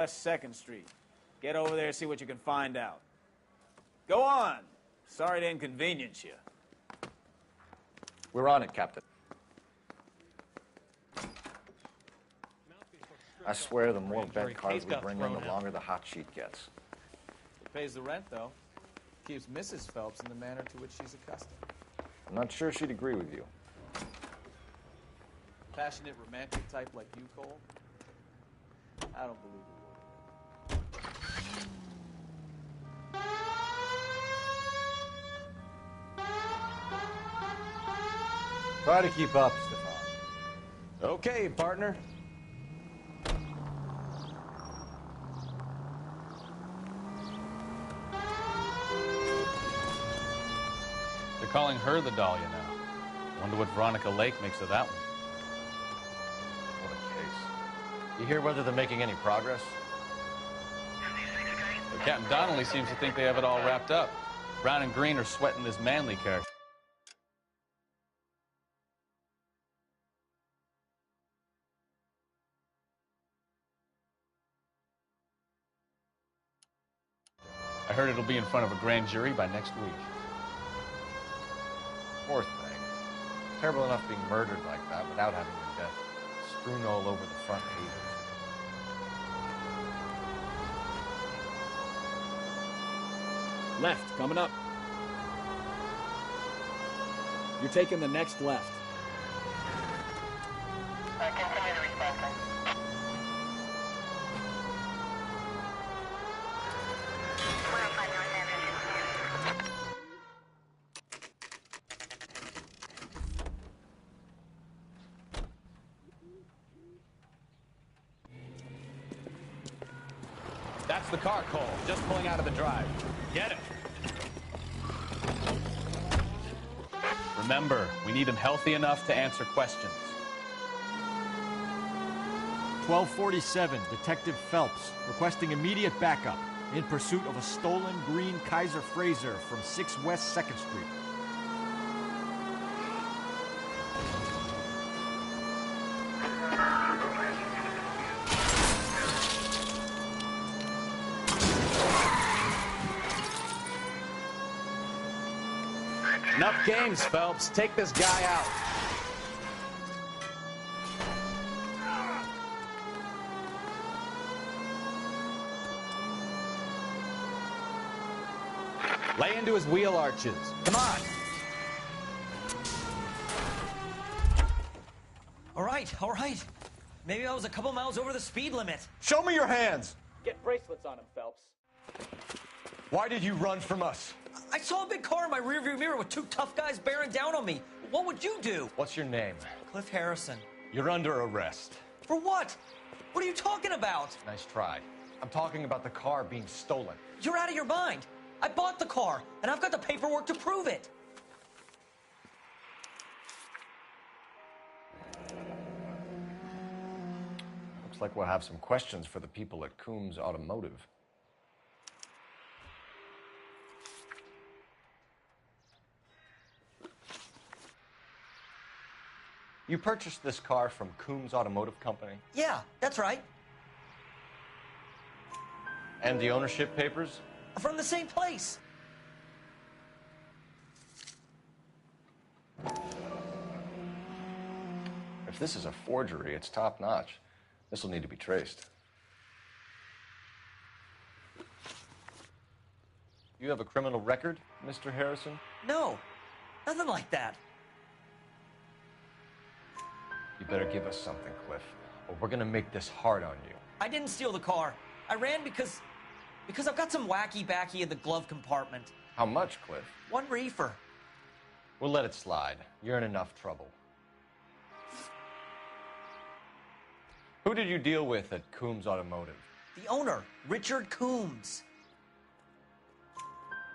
West 2nd Street. Get over there, see what you can find out. Go on. Sorry to inconvenience you. We're on it, Captain. I swear the more bent cars we bring in, the longer the hot sheet gets. It pays the rent, though. Keeps Mrs. Phelps in the manner to which she's accustomed. I'm not sure she'd agree with you. Passionate, romantic type like you, Cole? I don't believe it would. Try to keep up, Stefan. Okay, partner. They're calling her the Dahlia now. Wonder what Veronica Lake makes of that one. What a case. You hear whether they're making any progress? But Captain Donnelly seems to think they have it all wrapped up. Brown and Green are sweating this Manley character. I heard it'll be in front of a grand jury by next week. Poor thing. Terrible enough being murdered like that without having your death strewn all over the front pages. Left, coming up. You're taking the next left. Continue the response time. That's the car, Cole. Just pulling out of the drive. Get it. Remember, we need him healthy enough to answer questions. 1247, Detective Phelps, requesting immediate backup in pursuit of a stolen green Kaiser Frazer from 6 West 2nd Street. Enough games, Phelps. Take this guy out. Lay into his wheel arches. Come on. All right. Maybe I was a couple miles over the speed limit. Show me your hands. Get bracelets on him, Phelps. Why did you run from us? I saw a big car in my rearview mirror with 2 tough guys bearing down on me. What would you do? What's your name? Cliff Harrison. You're under arrest. For what? What are you talking about? Nice try. I'm talking about the car being stolen. You're out of your mind. I bought the car, and I've got the paperwork to prove it. Looks like we'll have some questions for the people at Coombs Automotive. You purchased this car from Coombs Automotive Company? Yeah, that's right. And the ownership papers? From the same place. If this is a forgery, it's top-notch. This will need to be traced. You have a criminal record, Mr. Harrison? No, nothing like that. You better give us something, Cliff, or we're gonna make this hard on you. I didn't steal the car. I ran because I've got some wacky-backy in the glove compartment. How much, Cliff? 1 reefer. We'll let it slide. You're in enough trouble. Who did you deal with at Coombs Automotive? The owner, Richard Coombs.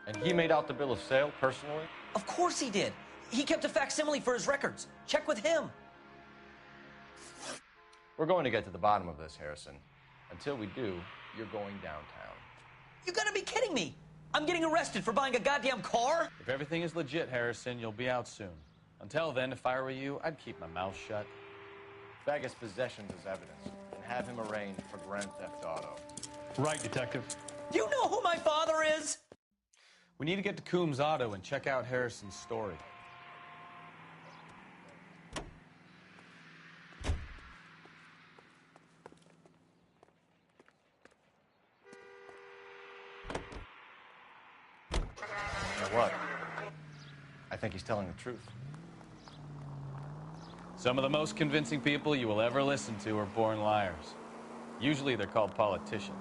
And he made out the bill of sale personally? Of course he did. He kept a facsimile for his records. Check with him. We're going to get to the bottom of this, Harrison. Until we do, you're going downtown. You gotta be kidding me. I'm getting arrested for buying a goddamn car? If everything is legit, Harrison, you'll be out soon. Until then, if I were you, I'd keep my mouth shut. Bag his possessions as evidence and have him arraigned for grand theft auto. Right, Detective. Do you know who my father is? We need to get to Coombs Auto and check out Harrison's story. You know what? I think he's telling the truth. Some of the most convincing people you will ever listen to are born liars. Usually they're called politicians.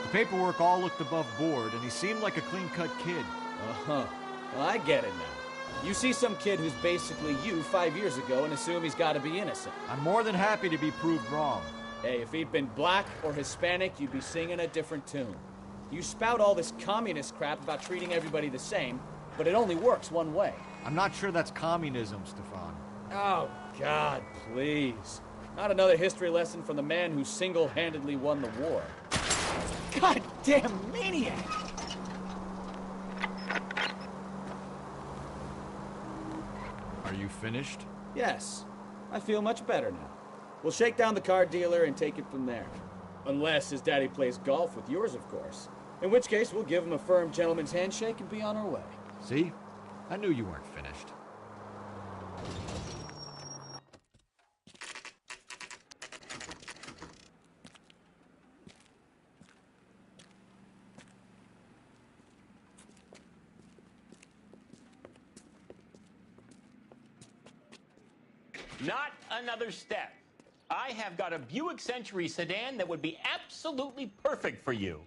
The paperwork all looked above board, and he seemed like a clean-cut kid. Uh-huh. Well, I get it now. You see some kid who's basically you 5 years ago and assume he's got to be innocent. I'm more than happy to be proved wrong. Hey, if he'd been black or Hispanic, you'd be singing a different tune. You spout all this communist crap about treating everybody the same, but it only works one way. I'm not sure that's communism, Stefan. Oh, God, please. Not another history lesson from the man who single-handedly won the war. Goddamn maniac! Are you finished? Yes. I feel much better now. We'll shake down the car dealer and take it from there. Unless his daddy plays golf with yours, of course. In which case, we'll give him a firm gentleman's handshake and be on our way. See? I knew you weren't finished. Not another step. I have got a Buick Century sedan that would be absolutely perfect for you.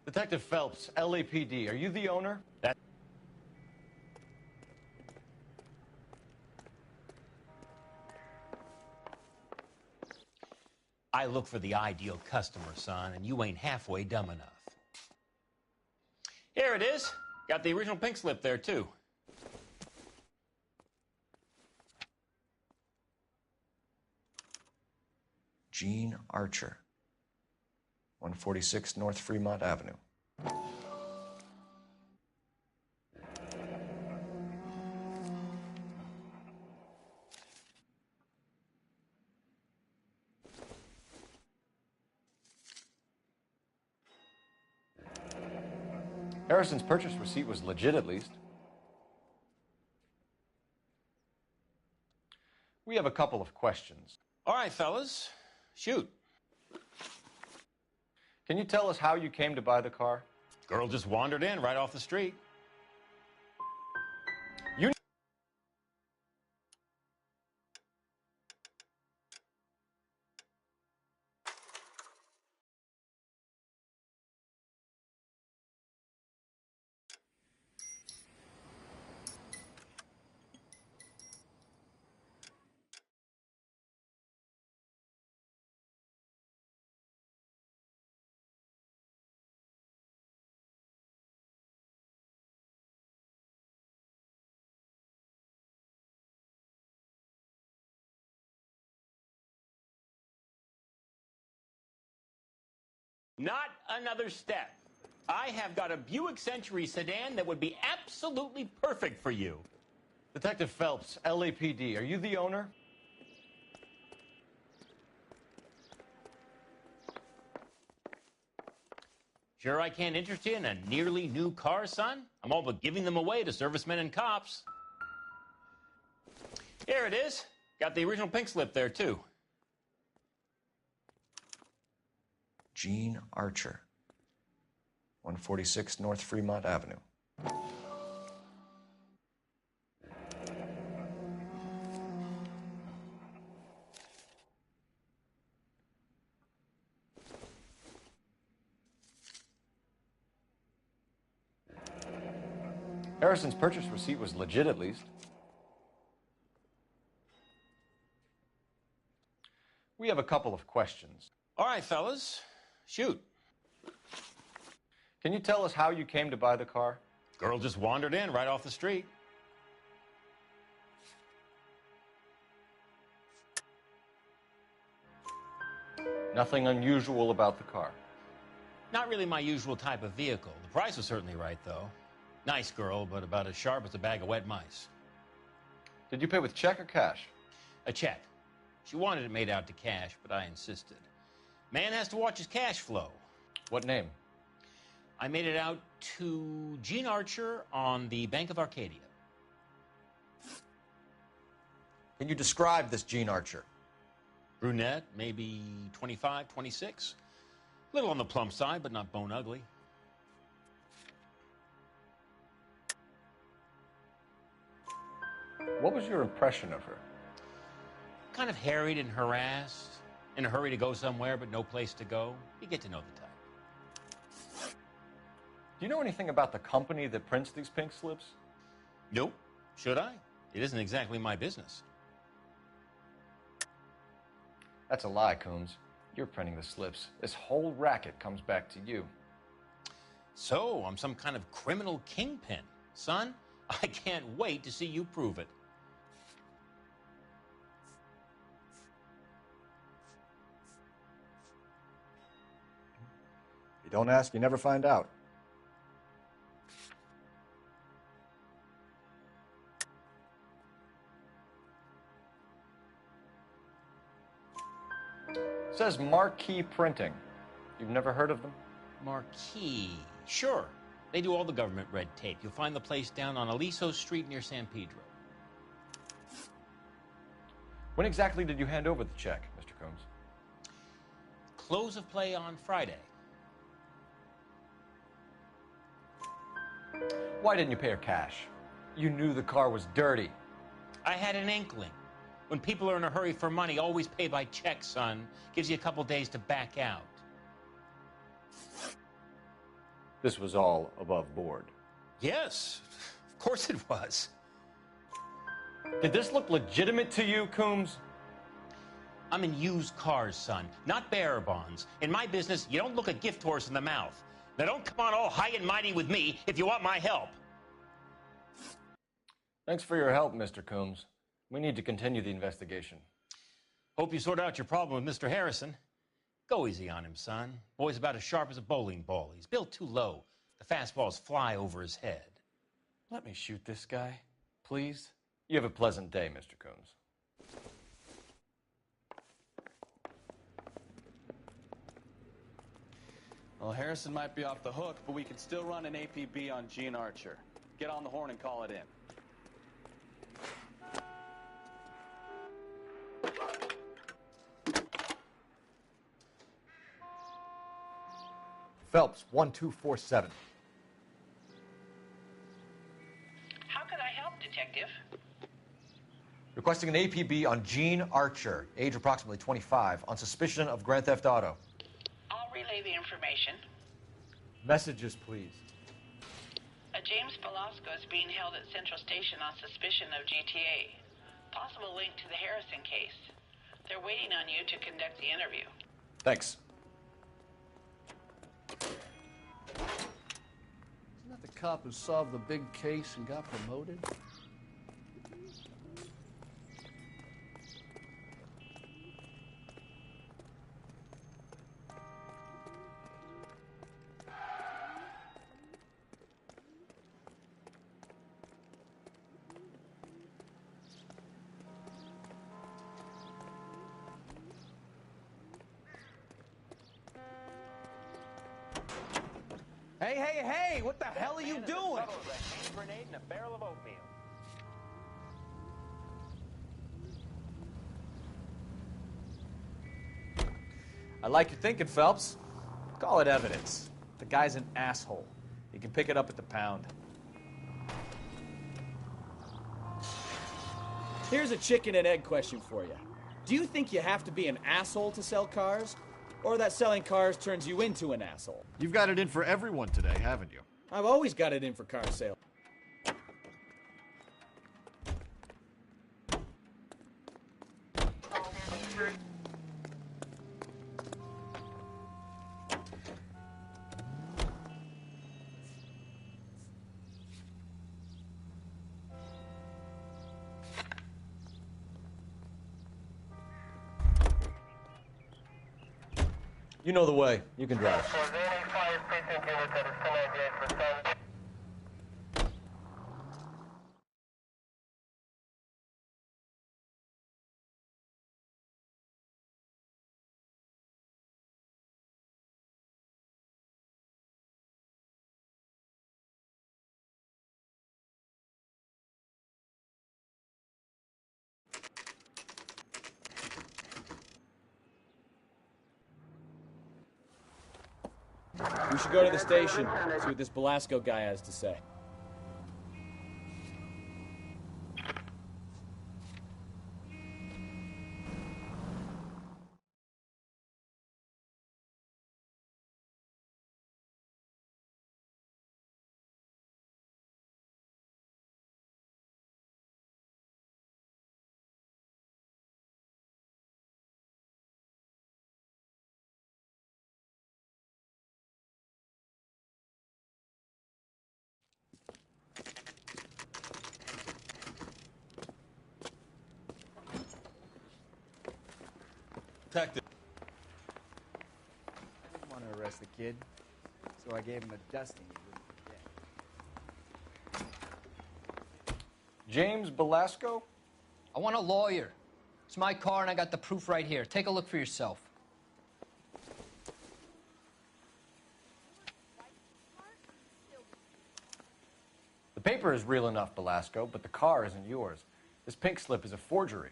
Detective Phelps, LAPD, are you the owner? That I look for the ideal customer, son, and you ain't halfway dumb enough. Here it is. Got the original pink slip there, too. Gene Archer, 146 North Fremont Avenue. Harrison's purchase receipt was legit, at least. We have a couple of questions. All right, fellas. Shoot. Can you tell us how you came to buy the car? Girl just wandered in right off the street. You Not another step. I have got a Buick Century sedan that would be absolutely perfect for you. Detective Phelps, LAPD, are you the owner? Sure I can't interest you in a nearly new car, son? I'm all but giving them away to servicemen and cops. Here it is. Got the original pink slip there, too. Gene Archer, 146 North Fremont Avenue. Harrison's purchase receipt was legit, at least. We have a couple of questions. All right, fellas. Shoot. Can you tell us how you came to buy the car? Girl just wandered in right off the street. Nothing unusual about the car. Not really my usual type of vehicle. The price was certainly right, though. Nice girl, but about as sharp as a bag of wet mice. Did you pay with check or cash? A check. She wanted it made out to cash, but I insisted. Man has to watch his cash flow. What name? I made it out to Gene Archer on the Bank of Arcadia. Can you describe this Gene Archer? Brunette, maybe 25, 26. Little on the plump side, but not bone ugly. What was your impression of her? Kind of harried and harassed, in a hurry to go somewhere, but no place to go. You get to know the type. Do you know anything about the company that prints these pink slips? Nope. Should I? It isn't exactly my business. That's a lie, Coombs. You're printing the slips. This whole racket comes back to you. So, I'm some kind of criminal kingpin. Son, I can't wait to see you prove it. You don't ask, you never find out. It says Marquee Printing. You've never heard of them? Marquee. Sure. They do all the government red tape. You'll find the place down on Aliso Street near San Pedro. When exactly did you hand over the check, Mr. Coombs? Close of play on Friday. Why didn't you pay her cash? You knew the car was dirty. I had an inkling. When people are in a hurry for money, always pay by check, son. Gives you a couple days to back out. This was all above board. Yes, of course it was. Did this look legitimate to you, Coombs? I'm in used cars, son, not bearer bonds. In my business, you don't look a gift horse in the mouth. Now don't come on all high and mighty with me if you want my help. Thanks for your help, Mr. Coombs. We need to continue the investigation. Hope you sort out your problem with Mr. Harrison. Go easy on him, son. Boy's about as sharp as a bowling ball. He's built too low. The fastballs fly over his head. Let me shoot this guy, please. You have a pleasant day, Mr. Coombs. Well, Harrison might be off the hook, but we can still run an APB on Gene Archer. Get on the horn and call it in. Phelps, 1247. How can I help, Detective? Requesting an APB on Gene Archer, age approximately 25, on suspicion of Grand Theft Auto. I'll relay the information. Messages, please. A James Velasco is being held at Central Station on suspicion of GTA. Possible link to the Harrison case. They're waiting on you to conduct the interview. Thanks. Isn't that the cop who solved the big case and got promoted? Hey, hey, hey! What the hell are you doing? A hand grenade and a barrel of oatmeal. I like your thinking, Phelps. Call it evidence. The guy's an asshole. You can pick it up at the pound. Here's a chicken and egg question for you. Do you think you have to be an asshole to sell cars? Or that selling cars turns you into an asshole? You've got it in for everyone today, haven't you? I've always got it in for car sale. You know the way. You can drive. We should go to the station, see what this Belasco guy has to say. Detective. I didn't want to arrest the kid, so I gave him a dusting he wouldn't forget. James Belasco? I want a lawyer. It's my car, and I got the proof right here. Take a look for yourself. The paper is real enough, Belasco, but the car isn't yours. This pink slip is a forgery.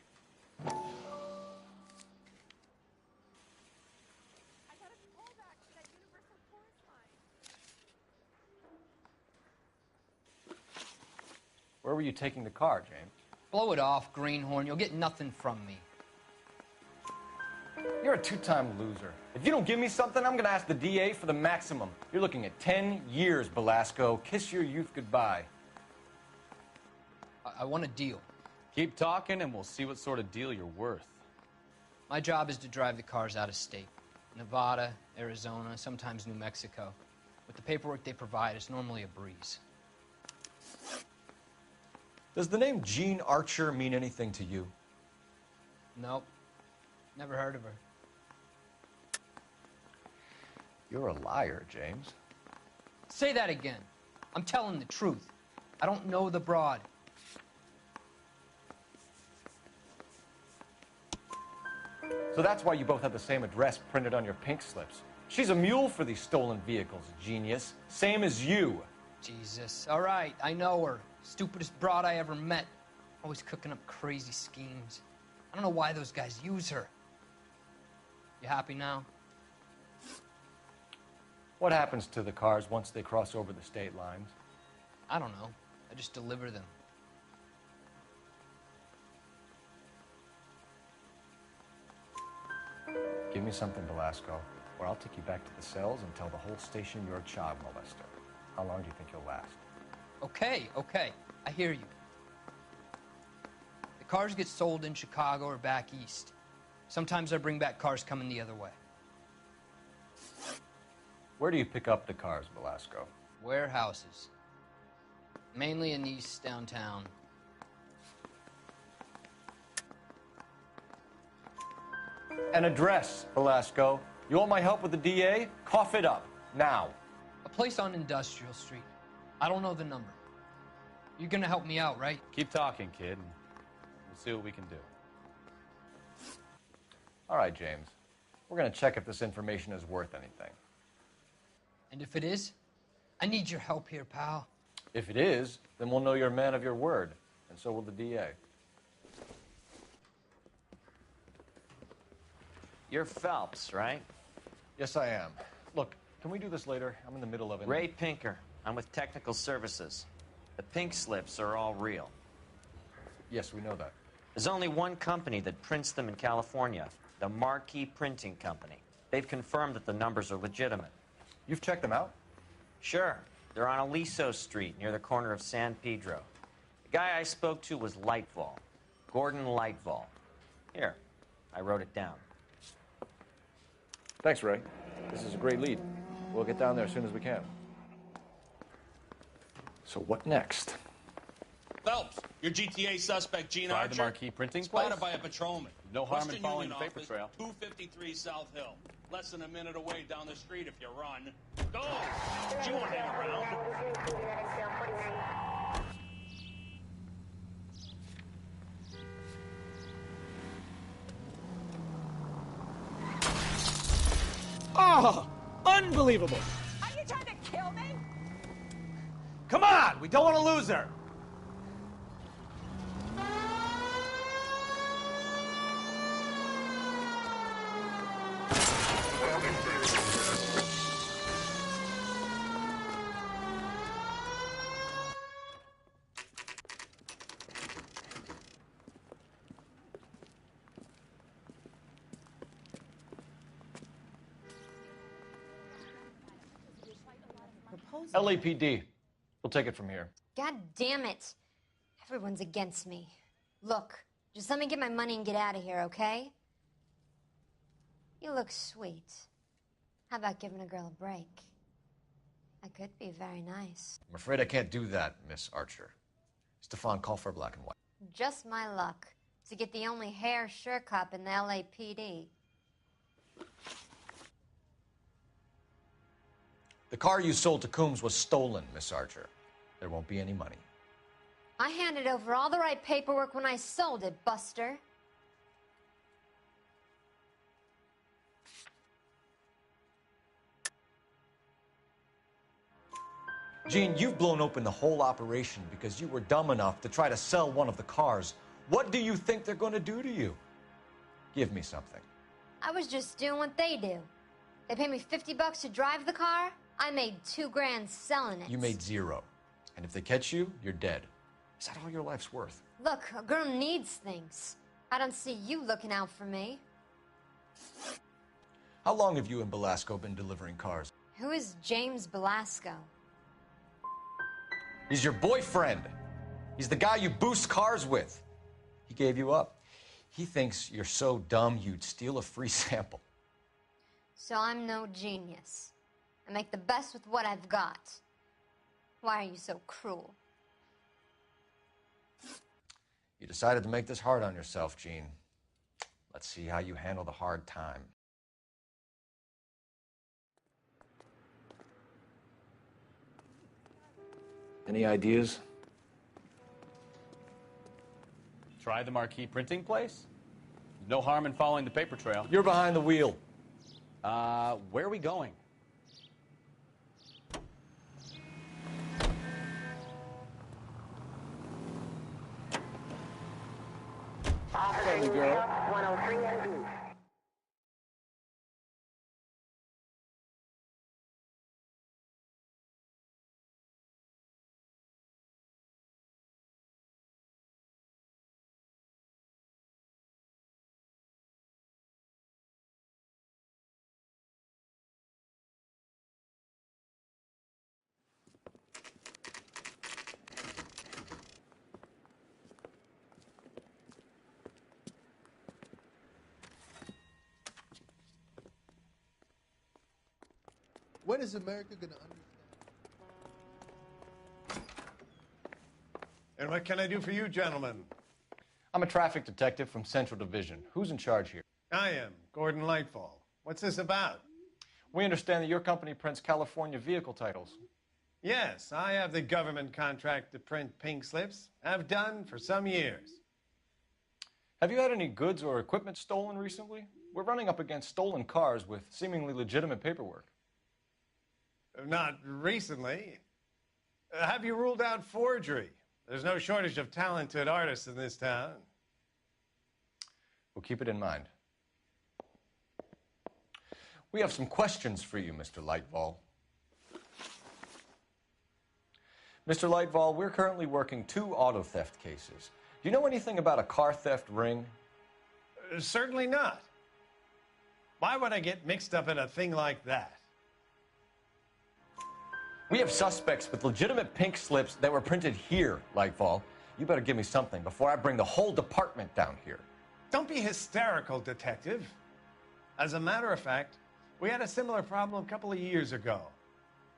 Where were you taking the car, James? Blow it off, greenhorn. You'll get nothing from me. You're a two-time loser. If you don't give me something, I'm going to ask the DA for the maximum. You're looking at 10 years, Belasco. Kiss your youth goodbye. I want a deal. Keep talking and we'll see what sort of deal you're worth. My job is to drive the cars out of state. Nevada, Arizona, sometimes New Mexico. With the paperwork they provide, it's normally a breeze. Does the name Jean Archer mean anything to you? Nope. Never heard of her. You're a liar, James. Say that again. I'm telling the truth. I don't know the broad. So that's why you both have the same address printed on your pink slips. She's a mule for these stolen vehicles, genius. Same as you. Jesus. All right, I know her. Stupidest broad I ever met. Always cooking up crazy schemes. I don't know why those guys use her. You happy now? What happens to the cars once they cross over the state lines? I don't know. I just deliver them. Give me something, Belasco, or I'll take you back to the cells and tell the whole station you're a child molester. How long do you think you'll last? Okay, okay. I hear you. The cars get sold in Chicago or back east. Sometimes I bring back cars coming the other way. Where do you pick up the cars, Belasco? Warehouses. Mainly in East downtown. An address, Belasco. You want my help with the DA? Cough it up, now. A place on Industrial Street. I don't know the number. You're gonna help me out, right? Keep talking, kid, and we'll see what we can do. All right, James. We're going to check if this information is worth anything. And if it is, I need your help here, pal. If it is, then we'll know you're a man of your word, and so will the DA. You're Phelps, right? Yes, I am. Look, can we do this later? I'm in the middle of it. Ray Pinker. I'm with Technical Services. The pink slips are all real. Yes, we know that. There's only one company that prints them in California, the Marquee Printing Company. They've confirmed that the numbers are legitimate. You've checked them out? Sure. They're on Aliso Street, near the corner of San Pedro. The guy I spoke to was Lightfall. Gordon Lightfall. Here, I wrote it down. Thanks, Ray. This is a great lead. We'll get down there as soon as we can. So what next? Phelps, your GTA suspect, Gene Try Archer. the Marquee Printing spotted place? by a patrolman. No harm in Western following Union the paper office, trail. 253 South Hill. Less than a minute away down the street if you run. Go! You won't hang around. Oh! Unbelievable! Are you trying to kill me? Come on! We don't want to lose her! knows? LAPD. We'll take it from here. God damn it. Everyone's against me. Look, just let me get my money and get out of here, okay? You look sweet. How about giving a girl a break? I could be very nice. I'm afraid I can't do that, Miss Archer. Stefan, call for black and white. Just my luck to get the only hair sure cop in the LAPD. The car you sold to Coombs was stolen, Miss Archer. There won't be any money. I handed over all the right paperwork when I sold it, Buster. Gene, you've blown open the whole operation because you were dumb enough to try to sell one of the cars. What do you think they're going to do to you? Give me something. I was just doing what they do. They paid me $50 to drive the car. I made $2 grand selling it. You made $0. And if they catch you, you're dead. Is that all your life's worth? Look, a girl needs things. I don't see you looking out for me. How long have you and Belasco been delivering cars? Who is James Belasco? He's your boyfriend. He's the guy you boost cars with. He gave you up. He thinks you're so dumb you'd steal a free sample. So I'm no genius. I make the best with what I've got. Why are you so cruel? You decided to make this hard on yourself, Gene. Let's see how you handle the hard time. Any ideas? Try the marquee printing place? No harm in following the paper trail. You're behind the wheel. Where are we going? There we go. 103 and east. When is America going to understand? And what can I do for you, gentlemen? I'm a traffic detective from Central Division. Who's in charge here? I am, Gordon Lightfall. What's this about? We understand that your company prints California vehicle titles. Yes, I have the government contract to print pink slips. Have done for some years. Have you had any goods or equipment stolen recently? We're running up against stolen cars with seemingly legitimate paperwork. Not recently. Have you ruled out forgery? There's no shortage of talented artists in this town. We'll keep it in mind. We have some questions for you, Mr. Lightfall. Mr. Lightfall, we're currently working 2 auto theft cases. Do you know anything about a car theft ring? Certainly not. Why would I get mixed up in a thing like that? We have suspects with legitimate pink slips that were printed here, Lightfall. You better give me something before I bring the whole department down here. Don't be hysterical, Detective. As a matter of fact, we had a similar problem a couple of years ago.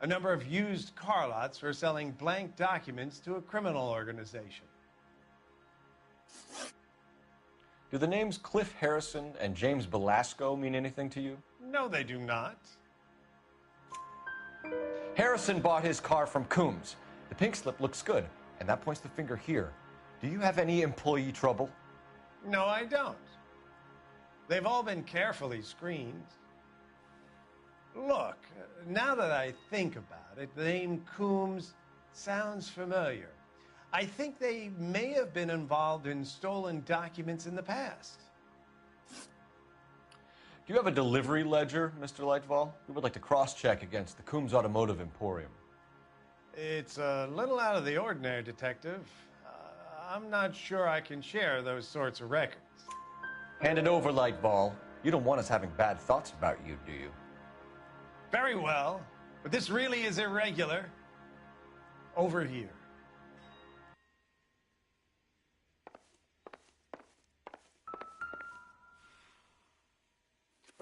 A number of used car lots were selling blank documents to a criminal organization. Do the names Cliff Harrison and James Belasco mean anything to you? No, they do not. Harrison bought his car from Coombs. The pink slip looks good, and that points the finger here. Do you have any employee trouble? No, I don't. They've all been carefully screened. Look, now that I think about it, the name Coombs sounds familiar. I think they may have been involved in stolen documents in the past. Do you have a delivery ledger, Mr. Lightfall? We would like to cross-check against the Coombs Automotive Emporium. It's a little out of the ordinary, Detective. I'm not sure I can share those sorts of records. Hand it over, Lightfall. You don't want us having bad thoughts about you, do you? Very well. But this really is irregular. Over here.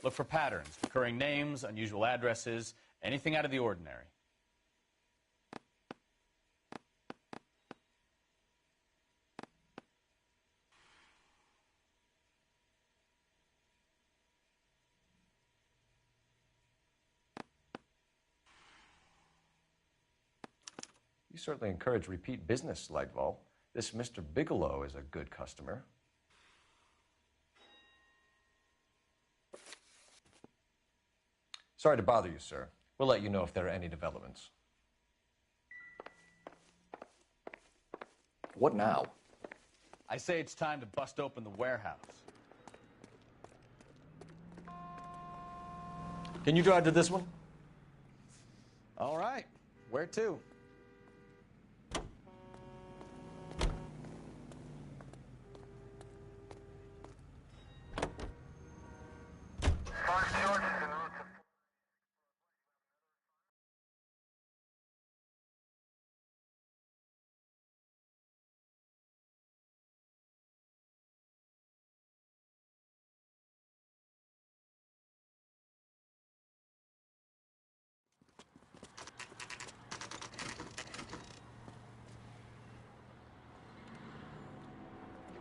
Look for patterns, recurring names, unusual addresses, anything out of the ordinary. You certainly encourage repeat business, Lightval. This Mr. Bigelow is a good customer. Sorry to bother you, sir. We'll let you know if there are any developments. What now? I say it's time to bust open the warehouse. Can you drive to this one? All right. Where to?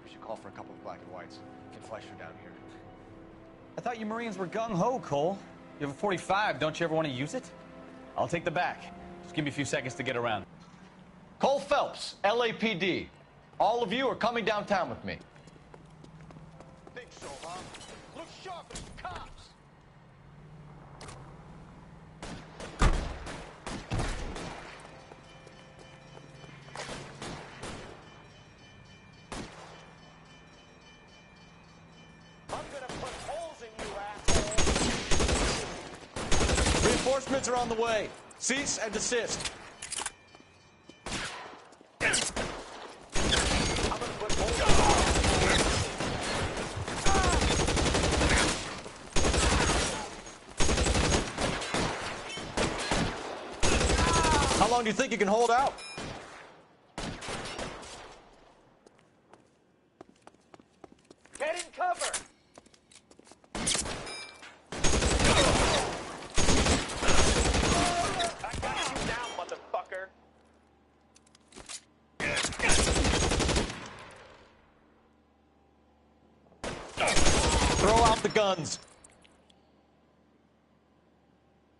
We should call for a couple of black and whites. Get Fleischer down here. I thought you Marines were gung-ho, Cole. You have a 45, don't you ever want to use it? I'll take the back. Just give me a few seconds to get around. Cole Phelps, LAPD. All of you are coming downtown with me. Think so, huh? Look sharp as cops. I'm gonna put holes in you, asshole. Reinforcements are on the way. Cease and desist. How long do you think you can hold out? Get in cover. I got you now, motherfucker. Throw out the guns.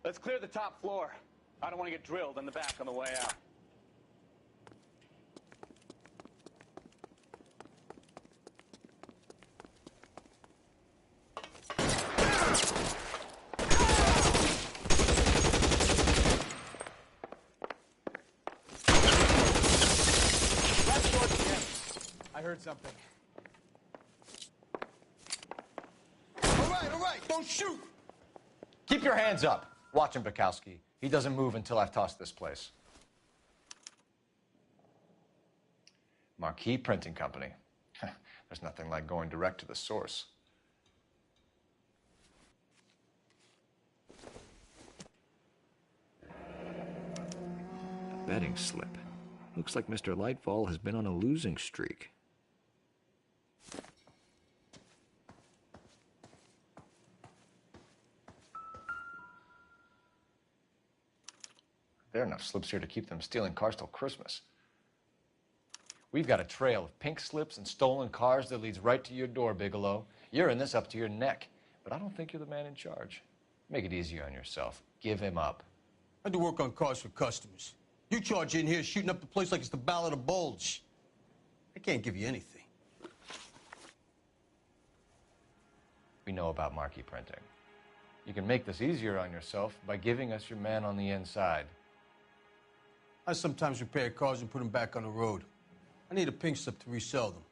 Let's clear the top floor. I don't want to get drilled in the back on the way out. I heard something. All right, don't shoot. Keep your hands up. Watch him, Bukowski. He doesn't move until I've tossed this place. Marquee Printing Company. There's nothing like going direct to the source. Betting slip. Looks like Mr. Lightfall has been on a losing streak. There are enough slips here to keep them stealing cars till Christmas. We've got a trail of pink slips and stolen cars that leads right to your door, Bigelow. You're in this up to your neck, but I don't think you're the man in charge. Make it easier on yourself. Give him up. I do work on cars for customers. You charge in here shooting up the place like it's the Ballad of Bulge. I can't give you anything. We know about marquee printing. You can make this easier on yourself by giving us your man on the inside. I sometimes repair cars and put them back on the road. I need a pink slip to resell them.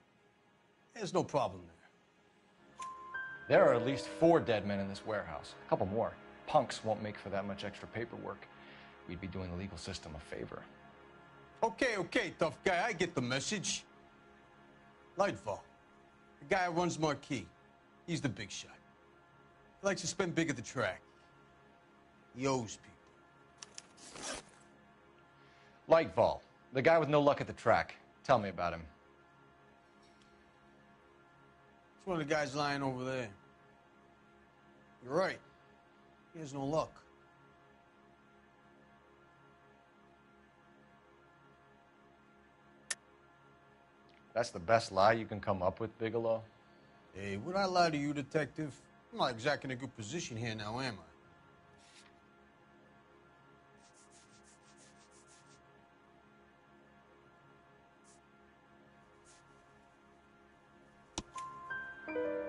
There's no problem there. There are at least 4 dead men in this warehouse. A couple more. Punks won't make for that much extra paperwork. We'd be doing the legal system a favor. Okay, tough guy. I get the message. Lightfall, the guy who runs Marquee. He's the big shot. He likes to spend big at the track. He owes people. Lightfall, the guy with no luck at the track. Tell me about him. It's one of the guys lying over there. You're right. He has no luck. That's the best lie you can come up with, Bigelow? Hey, would I lie to you, Detective? I'm not exactly in a good position here now, am I?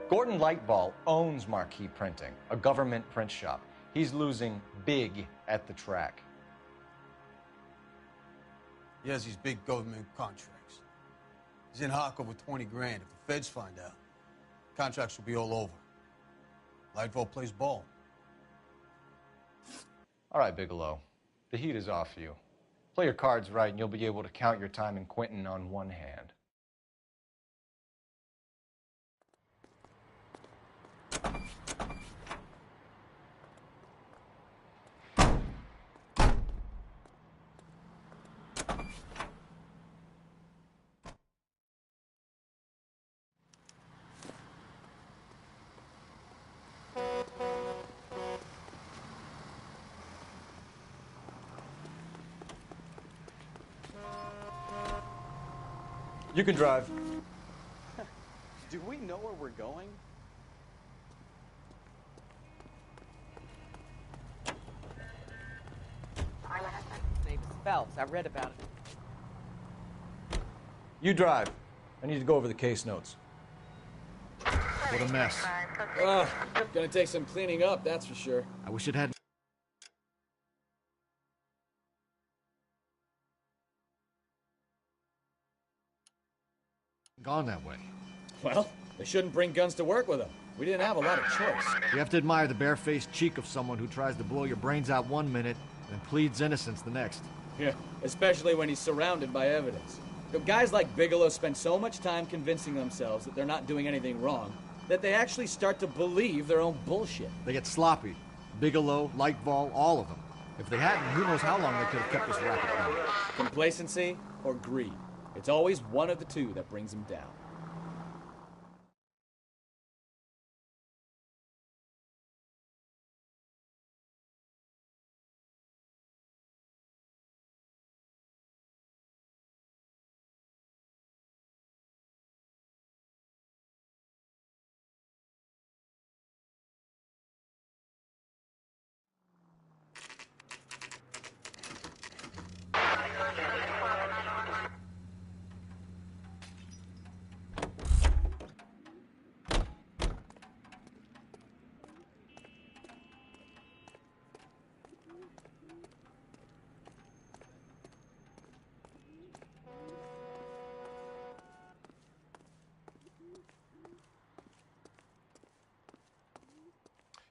Gordon Lightball owns Marquee Printing, a government print shop. He's losing big at the track. He has these big government contracts. He's in hock over 20 grand. If the feds find out, contracts will be all over. Lightfall plays ball. All right, Bigelow. The heat is off you. Play your cards right, and you'll be able to count your time in Quentin on one hand. You can drive. Do we know where we're going? His name is Phelps. I read about it. You drive. I need to go over the case notes. What a mess. Gonna take some cleaning up, that's for sure. I wish it had... gone that way. Well, they shouldn't bring guns to work with them. We didn't have a lot of choice. You have to admire the barefaced cheek of someone who tries to blow your brains out one minute and pleads innocence the next. Yeah, especially when he's surrounded by evidence. You know, guys like Bigelow spend so much time convincing themselves that they're not doing anything wrong that they actually start to believe their own bullshit. They get sloppy. Bigelow, Lightball, all of them. If they hadn't, who knows how long they could have kept this racket going. Complacency or greed. It's always one of the two that brings them down.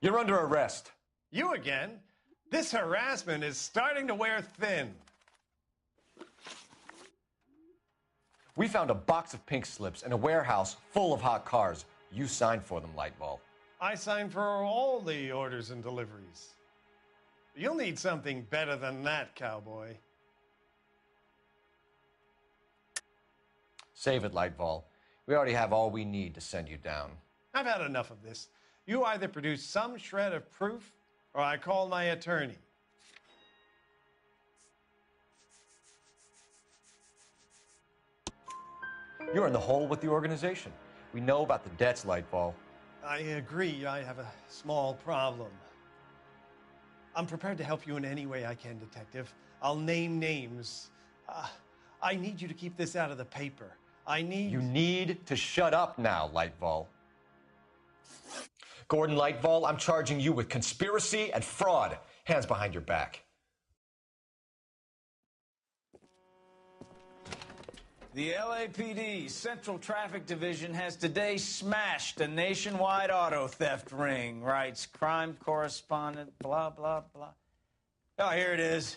You're under arrest. You again? This harassment is starting to wear thin. We found a box of pink slips in a warehouse full of hot cars. You signed for them, Lightball. I signed for all the orders and deliveries. You'll need something better than that, cowboy. Save it, Lightball. We already have all we need to send you down. I've had enough of this. You either produce some shred of proof, or I call my attorney. You're in the hole with the organization. We know about the debts, Lightball. I agree. I have a small problem. I'm prepared to help you in any way I can, Detective. I'll name names. I need you to keep this out of the paper. You need to shut up now, Lightball. Gordon Lightball, I'm charging you with conspiracy and fraud. Hands behind your back. The LAPD Central Traffic Division has today smashed a nationwide auto theft ring, writes crime correspondent, blah, blah, blah. Oh, here it is.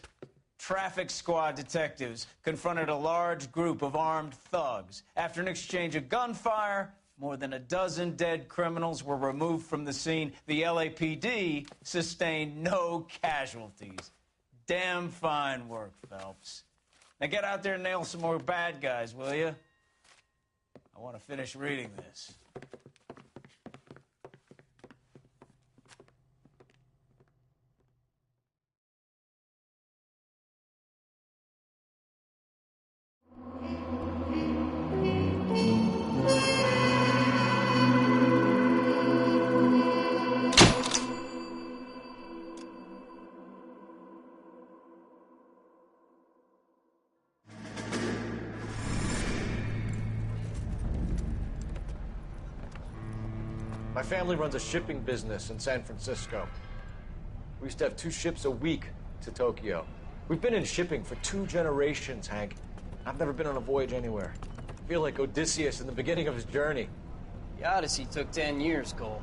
Traffic squad detectives confronted a large group of armed thugs. After an exchange of gunfire, more than a dozen dead criminals were removed from the scene. The LAPD sustained no casualties. Damn fine work, Phelps. Now get out there and nail some more bad guys, will you? I want to finish reading this. My family runs a shipping business in San Francisco. We used to have 2 ships a week to Tokyo. We've been in shipping for 2 generations, Hank. I've never been on a voyage anywhere. I feel like Odysseus in the beginning of his journey. The Odyssey took 10 years, Cole.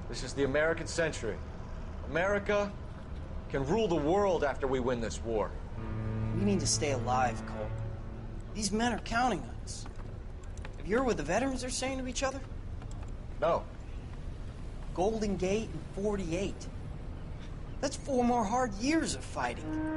This is the American century. America can rule the world after we win this war. We need to stay alive, Cole. These men are counting on us. Have you heard what the veterans are saying to each other? No. Golden Gate in 48. That's 4 more hard years of fighting.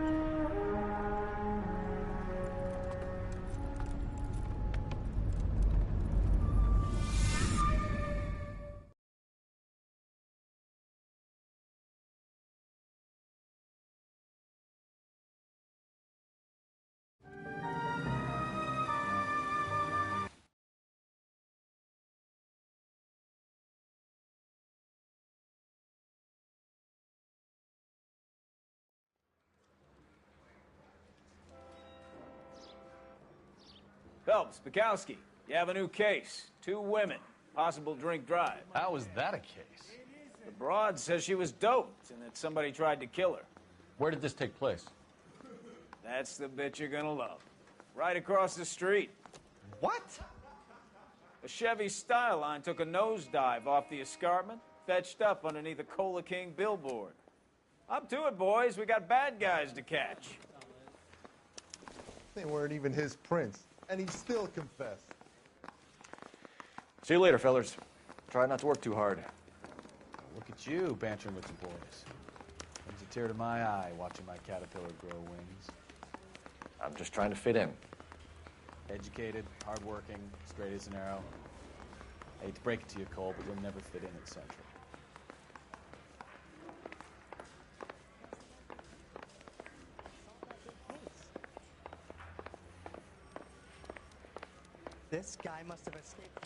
Phelps, Bukowski, you have a new case. 2 women, possible drink drive. How was that a case? The broad says she was doped and that somebody tried to kill her. Where did this take place? That's the bit you're gonna love. Right across the street. What? A Chevy Styline took a nosedive off the escarpment, fetched up underneath a Cola King billboard. Up to it, boys. We got bad guys to catch. They weren't even his prints, and he still confessed. See you later, fellers. Try not to work too hard. Look at you bantering with the boys. Brings a tear to my eye watching my caterpillar grow wings. I'm just trying to fit in. Educated, hardworking, straight as an arrow. I hate to break it to you, Cole, but you'll never fit in at Central. This guy must have escaped.